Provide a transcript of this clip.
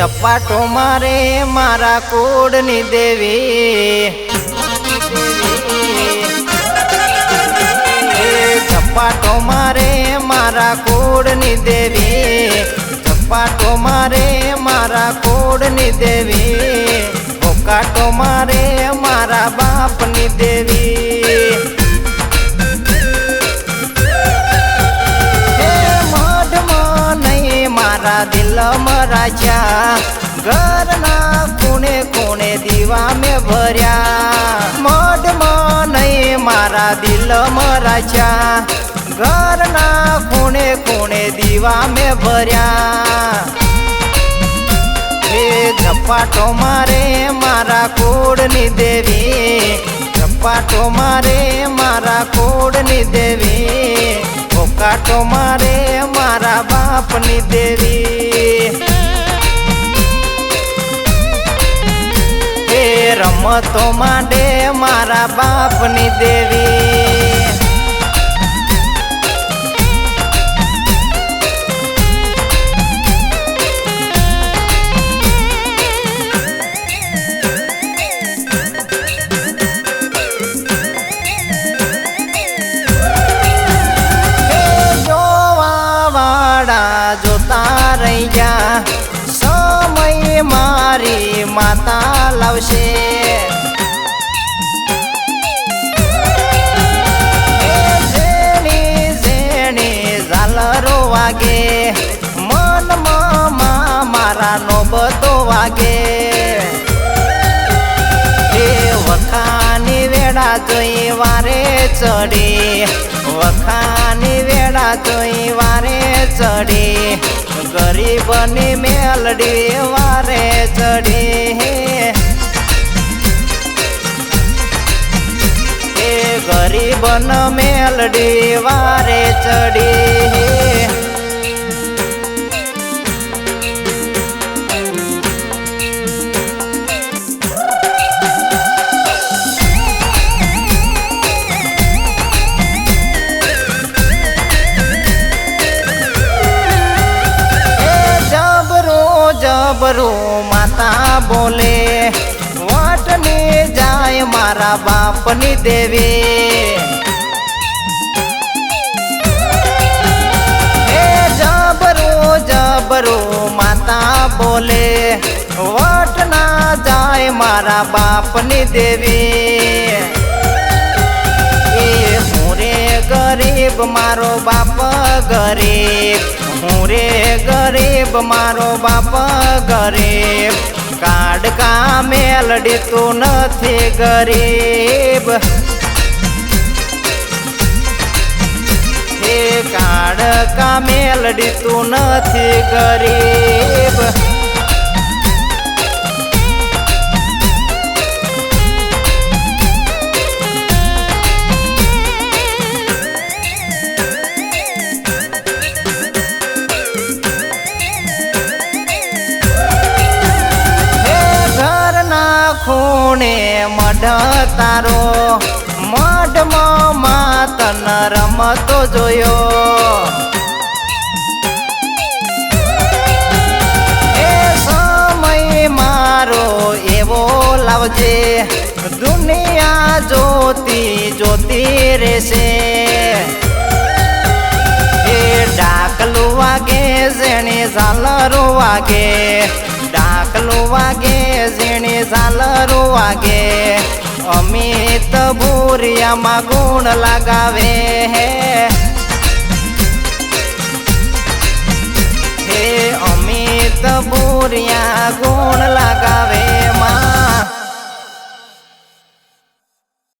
झपाटो मारे मारा कूड़नी देवी झपाटो मारे मारा कूड़नी देवी झपाटो मारे मारा कूड़नी देवी भोकाटो मारे मारा बापनी देवी मारा दिल मराजा घरना कोणे कोणे दीवा में भर्या मड नहीं मारा दिल मराजा घरना कोणे कोणे दीवा में भर्या हे झपाटो मारे मारा कूड़नी देवी झपाटो मारे मारा कूड़नी देवी भोकाटो मारे मारा बापनी देवी हे रमतो मांडे मारा बापनी देवी जोता रही जा समय मारी माता लावशे जेणी जेणी झालरो वागे मन मामा मारा नोबतो वागे हे वखानी वेडा जोई वारे चढी वखानी वेडा जोई वारे चढ़ी गरीबनी मेलडी वारे चढ़ी हे गरीबन मेलडी वारे चढ़ी जबरू माता बोले वाटने जाए मारा बापनी देवी हे जबरू जबरू माता बोले वाटना जाए मारा बापनी देवी हुरे गरीब मारो बाप गरीब हुरे गरीब मारो बाप गरीब काड का मेलडी तू नथी गरीब हे काड का मेलडी तू नथी गरीब खूणे मढ तारो मढ मातन रमतो जोयो ए समय मारो एवो लावजे दुनिया ज्योति ज्योति रेसे डाकलू वागे जेणे झालरो वागे डाकलू वागे जेणे झालरो वागे अमित भूरिया मा गुण लगावे हे अमित भूरिया गुण लगावे